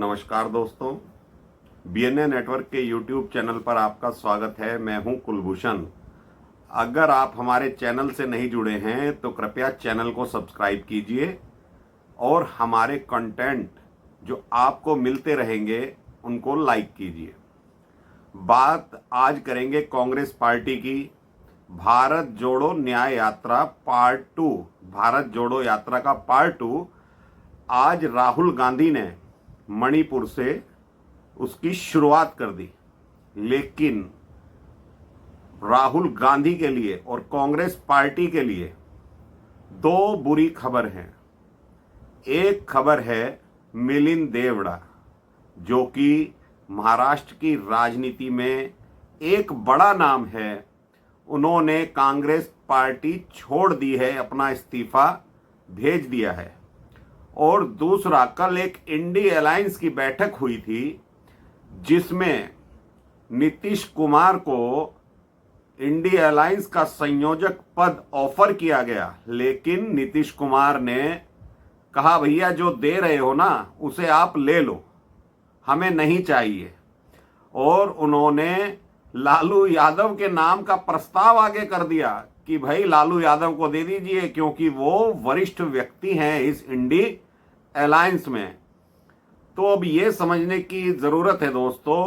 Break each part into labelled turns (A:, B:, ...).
A: नमस्कार दोस्तों, BNA network के यूट्यूब चैनल पर आपका स्वागत है। मैं हूं कुलभूषण। अगर आप हमारे चैनल से नहीं जुड़े हैं तो कृपया चैनल को सब्सक्राइब कीजिए और हमारे कंटेंट जो आपको मिलते रहेंगे उनको लाइक कीजिए। बात आज करेंगे कांग्रेस पार्टी की भारत जोड़ो न्याय यात्रा पार्ट 2। भारत जोड़ो यात्रा का पार्ट 2 आज राहुल गांधी ने मणिपुर से उसकी शुरुआत कर दी। लेकिन राहुल गांधी के लिए और कांग्रेस पार्टी के लिए दो बुरी खबर हैं। एक खबर है मिलिंद देवड़ा, जो कि महाराष्ट्र की राजनीति में एक बड़ा नाम है। उन्होंने कांग्रेस पार्टी छोड़ दी है, अपना इस्तीफा भेज दिया है। और दूसरा, कल एक इंडी अलायंस की बैठक हुई थी जिसमें नीतीश कुमार को इंडी अलायंस का संयोजक पद ऑफर किया गया। लेकिन नीतीश कुमार ने कहा, भैया जो दे रहे हो ना उसे आप ले लो, हमें नहीं चाहिए। और उन्होंने लालू यादव के नाम का प्रस्ताव आगे कर दिया कि भाई लालू यादव को दे दीजिए, क्योंकि वो वरिष्ठ व्यक्ति हैं इस इंडी अलायंस में। तो अब ये समझने की ज़रूरत है दोस्तों,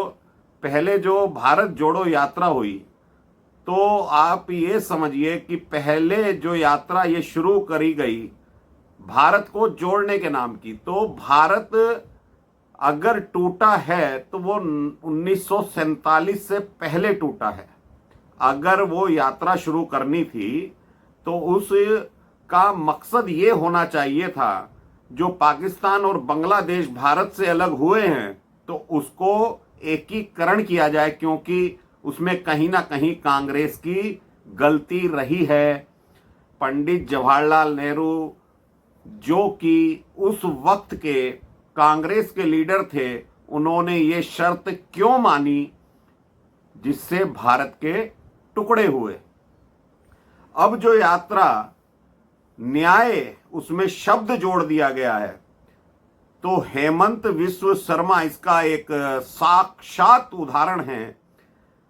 A: पहले जो भारत जोड़ो यात्रा हुई तो आप ये समझिए कि पहले जो यात्रा ये शुरू करी गई भारत को जोड़ने के नाम की, तो भारत अगर टूटा है तो वो 1947 से पहले टूटा है। अगर वो यात्रा शुरू करनी थी तो उसका मकसद ये होना चाहिए था, जो पाकिस्तान और बांग्लादेश भारत से अलग हुए हैं तो उसको एकीकरण किया जाए, क्योंकि उसमें कहीं ना कहीं कांग्रेस की गलती रही है। पंडित जवाहरलाल नेहरू, जो कि उस वक्त के कांग्रेस के लीडर थे, उन्होंने ये शर्त क्यों मानी जिससे भारत के टुकड़े हुए। अब जो यात्रा न्याय, उसमें शब्द जोड़ दिया गया है, तो हेमंत विश्व शर्मा इसका एक साक्षात उदाहरण है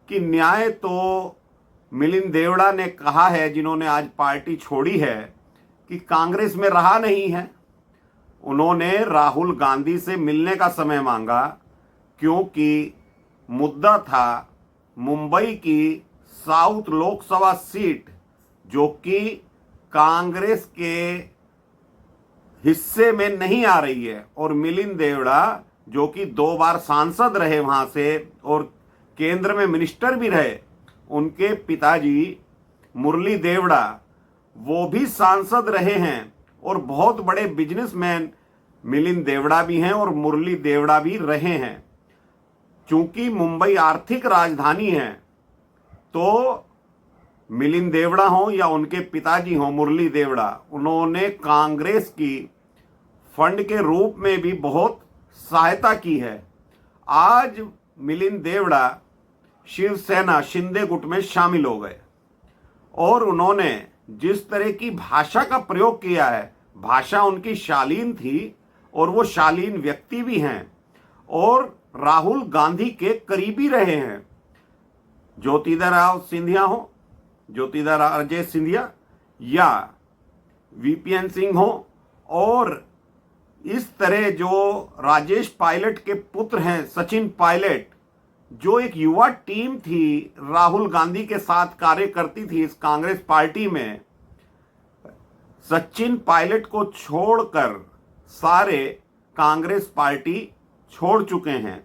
A: कि न्याय तो मिलिंद देवड़ा ने कहा है, जिन्होंने आज पार्टी छोड़ी है, कि कांग्रेस में रहा नहीं है। उन्होंने राहुल गांधी से मिलने का समय मांगा, क्योंकि मुद्दा था मुंबई की साउथ लोकसभा सीट, जो कि कांग्रेस के हिस्से में नहीं आ रही है। और मिलिंद देवड़ा, जो कि 2 बार सांसद रहे वहां से और केंद्र में मिनिस्टर भी रहे, उनके पिताजी मुरली देवड़ा वो भी सांसद रहे हैं और बहुत बड़े बिजनेसमैन मिलिंद देवड़ा भी हैं और मुरली देवड़ा भी रहे हैं। चूंकि मुंबई आर्थिक राजधानी है, तो मिलिंद देवड़ा हो या उनके पिताजी हो मुरली देवड़ा, उन्होंने कांग्रेस की फंड के रूप में भी बहुत सहायता की है। आज मिलिंद देवड़ा शिवसेना शिंदे गुट में शामिल हो गए और उन्होंने जिस तरह की भाषा का प्रयोग किया है, भाषा उनकी शालीन थी और वो शालीन व्यक्ति भी हैं और राहुल गांधी के करीबी रहे हैं। ज्योतिरादित्य सिंधिया या वीपीएन सिंह हो, और इस तरह जो राजेश पायलट के पुत्र हैं सचिन पायलट, जो एक युवा टीम थी राहुल गांधी के साथ कार्य करती थी इस कांग्रेस पार्टी में, सचिन पायलट को छोड़कर सारे कांग्रेस पार्टी छोड़ चुके हैं।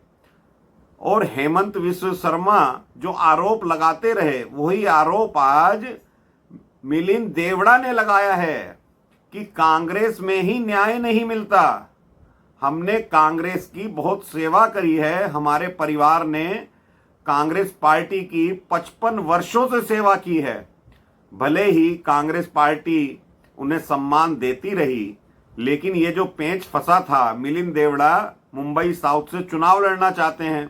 A: और हेमंत विश्व शर्मा जो आरोप लगाते रहे, वही आरोप आज मिलिंद देवड़ा ने लगाया है कि कांग्रेस में ही न्याय नहीं मिलता। हमने कांग्रेस की बहुत सेवा करी है, हमारे परिवार ने कांग्रेस पार्टी की 55 वर्षों से सेवा की है। भले ही कांग्रेस पार्टी उन्हें सम्मान देती रही, लेकिन ये जो पेंच फंसा था, मिलिंद देवड़ा मुंबई साउथ से चुनाव लड़ना चाहते हैं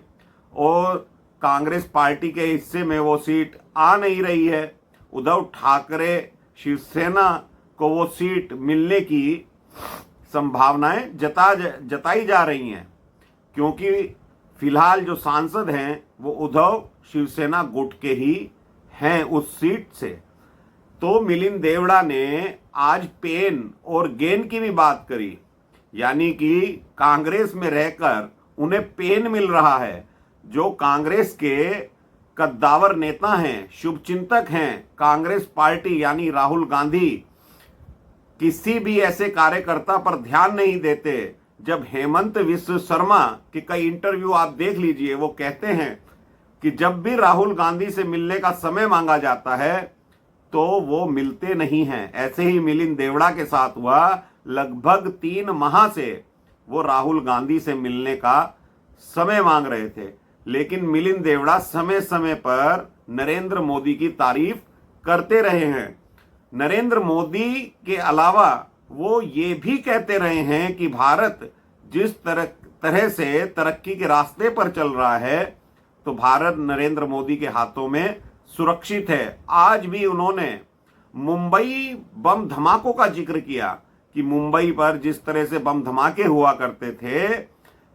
A: और कांग्रेस पार्टी के हिस्से में वो सीट आ नहीं रही है। उद्धव ठाकरे शिवसेना को वो सीट मिलने की संभावनाएं जताई जा रही हैं। क्योंकि फिलहाल जो सांसद हैं वो उद्धव शिवसेना गुट के ही हैं उस सीट से। तो मिलिंद देवड़ा ने आज पेन और गेन की भी बात करी, यानी कि कांग्रेस में रहकर उन्हें पेन मिल रहा है। जो कांग्रेस के कद्दावर नेता हैं, शुभचिंतक हैं, कांग्रेस पार्टी यानी राहुल गांधी किसी भी ऐसे कार्यकर्ता पर ध्यान नहीं देते। जब हेमंत विश्व शर्मा के कई इंटरव्यू आप देख लीजिए, वो कहते हैं कि जब भी राहुल गांधी से मिलने का समय मांगा जाता है तो वो मिलते नहीं हैं। ऐसे ही मिलिंद देवड़ा के साथ हुआ। लगभग 3 माह से वो राहुल गांधी से मिलने का समय मांग रहे थे, लेकिन मिलिंद देवड़ा समय समय पर नरेंद्र मोदी की तारीफ करते रहे हैं। नरेंद्र मोदी के अलावा वो ये भी कहते रहे हैं कि भारत जिस तरह से तरक्की के रास्ते पर चल रहा है, तो भारत नरेंद्र मोदी के हाथों में सुरक्षित है। आज भी उन्होंने मुंबई बम धमाकों का जिक्र किया कि मुंबई पर जिस तरह से बम धमाके हुआ करते थे,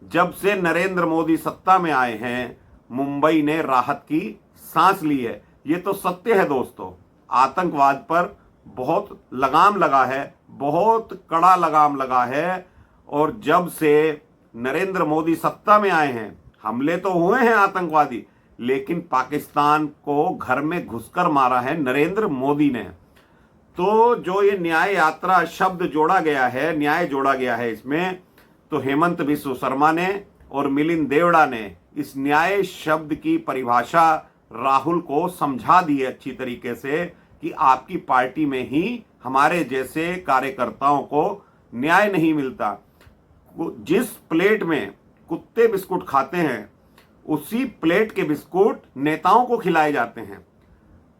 A: जब से नरेंद्र मोदी सत्ता में आए हैं मुंबई ने राहत की सांस ली है। ये तो सत्य है दोस्तों। आतंकवाद पर बहुत लगाम लगा है, बहुत कड़ा लगाम लगा है। और जब से नरेंद्र मोदी सत्ता में आए हैं, हमले तो हुए हैं आतंकवादी, लेकिन पाकिस्तान को घर में घुसकर मारा है नरेंद्र मोदी ने। तो जो ये न्याय यात्रा शब्द जोड़ा गया है, न्याय जोड़ा गया है इसमें, तो हेमंत बिस्व शर्मा ने और मिलिंद देवड़ा ने इस न्याय शब्द की परिभाषा राहुल को समझा दी है अच्छी तरीके से कि आपकी पार्टी में ही हमारे जैसे कार्यकर्ताओं को न्याय नहीं मिलता। जिस प्लेट में कुत्ते बिस्कुट खाते हैं, उसी प्लेट के बिस्कुट नेताओं को खिलाए जाते हैं।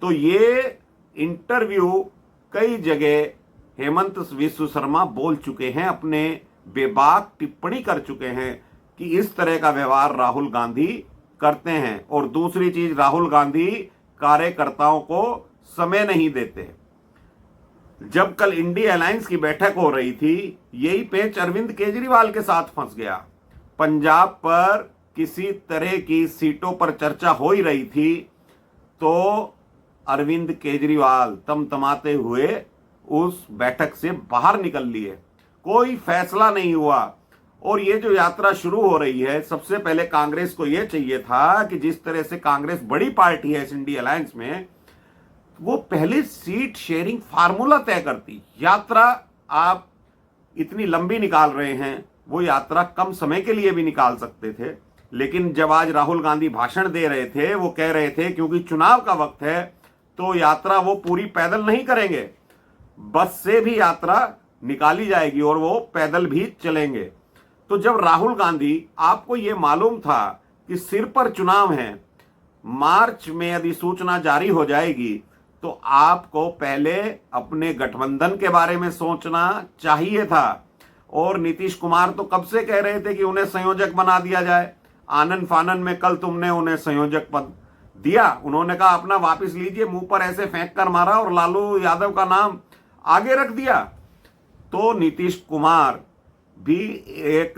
A: तो ये इंटरव्यू कई जगह हेमंत बिस्व शर्मा बोल चुके हैं, अपने बेबाक टिप्पणी कर चुके हैं कि इस तरह का व्यवहार राहुल गांधी करते हैं। और दूसरी चीज, राहुल गांधी कार्यकर्ताओं को समय नहीं देते। जब कल इंडिया अलायंस की बैठक हो रही थी, यही पेच अरविंद केजरीवाल के साथ फंस गया। पंजाब पर किसी तरह की सीटों पर चर्चा हो ही रही थी, तो अरविंद केजरीवाल तमतमाते हुए उस बैठक से बाहर निकल लिए। कोई फैसला नहीं हुआ। और ये जो यात्रा शुरू हो रही है, सबसे पहले कांग्रेस को यह चाहिए था कि जिस तरह से कांग्रेस बड़ी पार्टी है इस इंडिया अलायंस में, वो पहले सीट शेयरिंग फार्मूला तय करती। यात्रा आप इतनी लंबी निकाल रहे हैं, वो यात्रा कम समय के लिए भी निकाल सकते थे। लेकिन जब आज राहुल गांधी भाषण दे रहे थे, वो कह रहे थे क्योंकि चुनाव का वक्त है तो यात्रा वो पूरी पैदल नहीं करेंगे, बस से भी यात्रा निकाली जाएगी और वो पैदल भी चलेंगे। तो जब राहुल गांधी, आपको ये मालूम था कि सिर पर चुनाव है, मार्च में अधिसूचना जारी हो जाएगी, तो आपको पहले अपने गठबंधन के बारे में सोचना चाहिए था। और नीतीश कुमार तो कब से कह रहे थे कि उन्हें संयोजक बना दिया जाए। आनंद फानन में कल तुमने उन्हें संयोजक पद दिया, उन्होंने कहा अपना वापस लीजिए, मुंह पर ऐसे फेंक कर मारा और लालू यादव का नाम आगे रख दिया। तो नीतीश कुमार भी एक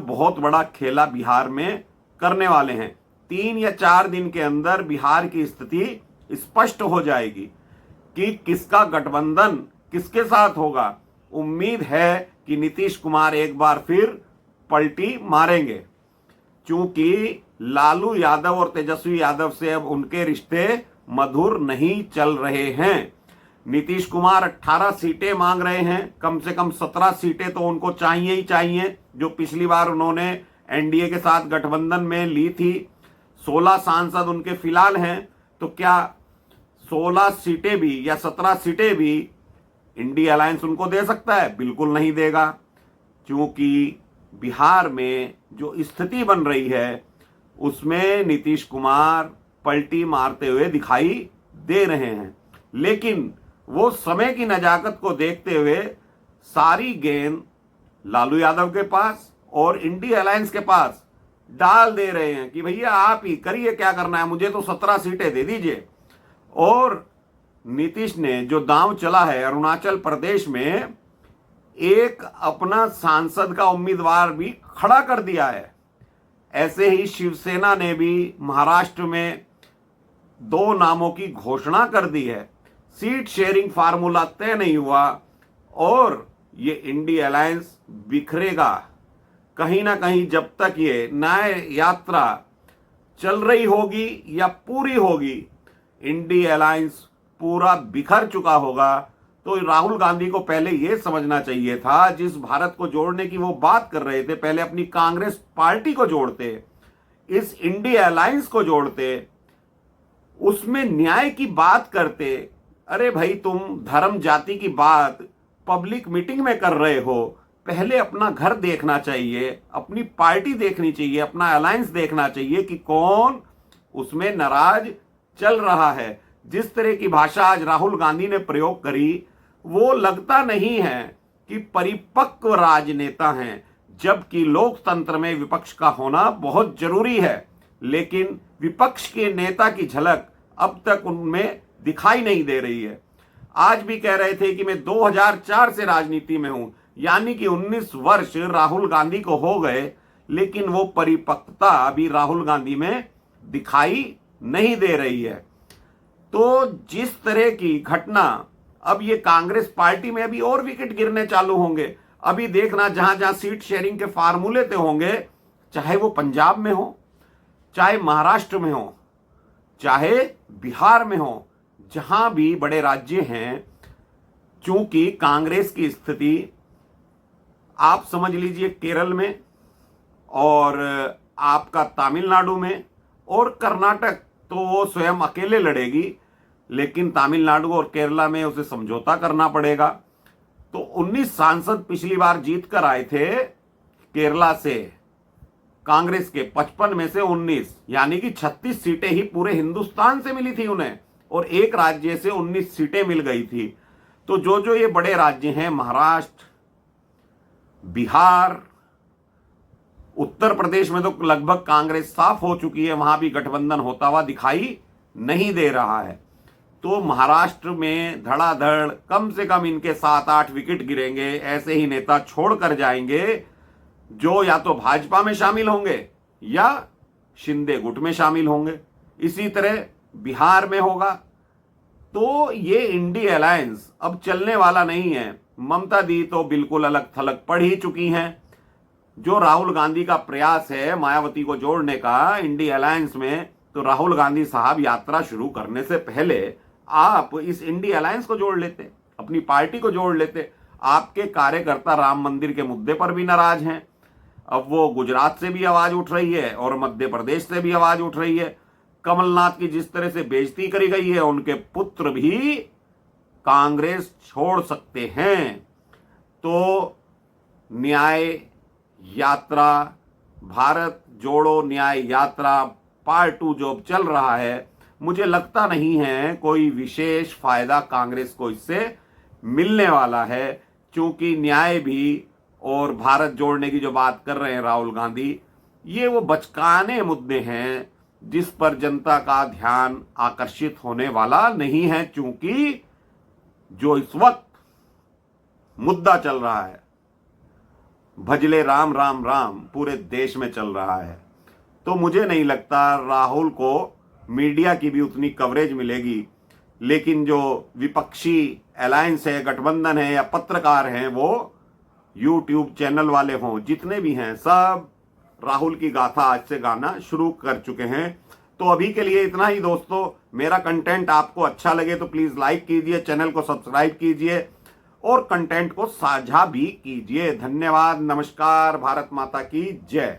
A: बहुत बड़ा खेला बिहार में करने वाले हैं। 3 या 4 दिन के अंदर बिहार की स्थिति स्पष्ट हो जाएगी कि किसका गठबंधन किसके साथ होगा। उम्मीद है कि नीतीश कुमार एक बार फिर पलटी मारेंगे, क्योंकि लालू यादव और तेजस्वी यादव से अब उनके रिश्ते मधुर नहीं चल रहे हैं। नीतीश कुमार 18 सीटें मांग रहे हैं, कम से कम 17 सीटें तो उनको चाहिए ही चाहिए, जो पिछली बार उन्होंने एनडीए के साथ गठबंधन में ली थी। 16 सांसद उनके फिलहाल हैं, तो क्या 16 सीटें भी या 17 सीटें भी इंडिया अलायंस उनको दे सकता है? बिल्कुल नहीं देगा, क्योंकि बिहार में जो स्थिति बन रही है उसमें नीतीश कुमार पलटी मारते हुए दिखाई दे रहे हैं। लेकिन वो समय की नजाकत को देखते हुए सारी गेंद लालू यादव के पास और इंडिया अलायंस के पास डाल दे रहे हैं कि भैया आप ही करिए, क्या करना है, मुझे तो 17 सीटें दे दीजिए। और नीतीश ने जो दांव चला है अरुणाचल प्रदेश में, एक अपना सांसद का उम्मीदवार भी खड़ा कर दिया है। ऐसे ही शिवसेना ने भी महाराष्ट्र में 2 नामों की घोषणा कर दी है। सीट शेयरिंग फार्मूला तय नहीं हुआ और ये इंडी अलायंस बिखरेगा कहीं ना कहीं। जब तक ये न्याय यात्रा चल रही होगी या पूरी होगी, इंडी अलायंस पूरा बिखर चुका होगा। तो राहुल गांधी को पहले यह समझना चाहिए था, जिस भारत को जोड़ने की वो बात कर रहे थे, पहले अपनी कांग्रेस पार्टी को जोड़ते, इस इंडी अलायंस को जोड़ते, उसमें न्याय की बात करते। अरे भाई, तुम धर्म जाति की बात पब्लिक मीटिंग में कर रहे हो, पहले अपना घर देखना चाहिए, अपनी पार्टी देखनी चाहिए, अपना अलायंस देखना चाहिए कि कौन उसमें नाराज चल रहा है। जिस तरह की भाषा आज राहुल गांधी ने प्रयोग करी, वो लगता नहीं है कि परिपक्व राजनेता हैं, जबकि लोकतंत्र में विपक्ष का होना बहुत जरूरी है। लेकिन विपक्ष के नेता की झलक अब तक उनमें दिखाई नहीं दे रही है। आज भी कह रहे थे कि मैं 2004 से राजनीति में हूं, यानी कि 19 वर्ष राहुल गांधी को हो गए, लेकिन वो परिपक्वता अभी राहुल गांधी में दिखाई नहीं दे रही है। तो जिस तरह की घटना, अब ये कांग्रेस पार्टी में अभी और विकेट गिरने चालू होंगे। अभी देखना, जहां जहां सीट शेयरिंग के फार्मूले तय होंगे, चाहे वो पंजाब में हो, चाहे महाराष्ट्र में हो, चाहे बिहार में हो, जहां भी बड़े राज्य हैं, चूंकि कांग्रेस की स्थिति आप समझ लीजिए केरल में और आपका तमिलनाडु में और कर्नाटक, तो वो स्वयं अकेले लड़ेगी, लेकिन तमिलनाडु और केरला में उसे समझौता करना पड़ेगा। तो 19 सांसद पिछली बार जीत कर आए थे केरला से, कांग्रेस के 55 में से 19, यानी कि 36 सीटें ही पूरे हिंदुस्तान से मिली थी उन्हें, और एक राज्य से 19 सीटें मिल गई थी। तो जो जो ये बड़े राज्य हैं, महाराष्ट्र, बिहार, उत्तर प्रदेश में तो लगभग कांग्रेस साफ हो चुकी है, वहां भी गठबंधन होता हुआ दिखाई नहीं दे रहा है। तो महाराष्ट्र में धड़ाधड़ कम से कम इनके 7-8 विकेट गिरेंगे। ऐसे ही नेता छोड़कर जाएंगे जो या तो भाजपा में शामिल होंगे या शिंदे गुट में शामिल होंगे। इसी तरह बिहार में होगा। तो ये इंडी अलायंस अब चलने वाला नहीं है। ममता दी तो बिल्कुल अलग थलग पड़ ही चुकी हैं। जो राहुल गांधी का प्रयास है मायावती को जोड़ने का इंडी अलायंस में, तो राहुल गांधी साहब यात्रा शुरू करने से पहले आप इस इंडी अलायंस को जोड़ लेते, अपनी पार्टी को जोड़ लेते। आपके कार्यकर्ता राम मंदिर के मुद्दे पर भी नाराज हैं। अब वो गुजरात से भी आवाज उठ रही है और मध्य प्रदेश से भी आवाज उठ रही है। कमलनाथ की जिस तरह से बेइज्जती करी गई है, उनके पुत्र भी कांग्रेस छोड़ सकते हैं। तो न्याय यात्रा, भारत जोड़ो न्याय यात्रा पार्ट 2 जो चल रहा है, मुझे लगता नहीं है कोई विशेष फायदा कांग्रेस को इससे मिलने वाला है। क्योंकि न्याय भी और भारत जोड़ने की जो बात कर रहे हैं राहुल गांधी, ये वो बचकाने मुद्दे हैं जिस पर जनता का ध्यान आकर्षित होने वाला नहीं है। क्योंकि जो इस वक्त मुद्दा चल रहा है, भजले राम राम राम, पूरे देश में चल रहा है। तो मुझे नहीं लगता राहुल को मीडिया की भी उतनी कवरेज मिलेगी। लेकिन जो विपक्षी अलायंस है, गठबंधन है या पत्रकार हैं, वो यूट्यूब चैनल वाले हों, जितने भी हैं, सब राहुल की गाथा आज से गाना शुरू कर चुके हैं। तो अभी के लिए इतना ही दोस्तों। मेरा कंटेंट आपको अच्छा लगे तो प्लीज लाइक कीजिए, चैनल को सब्सक्राइब कीजिए और कंटेंट को साझा भी कीजिए। धन्यवाद, नमस्कार, भारत माता की जय।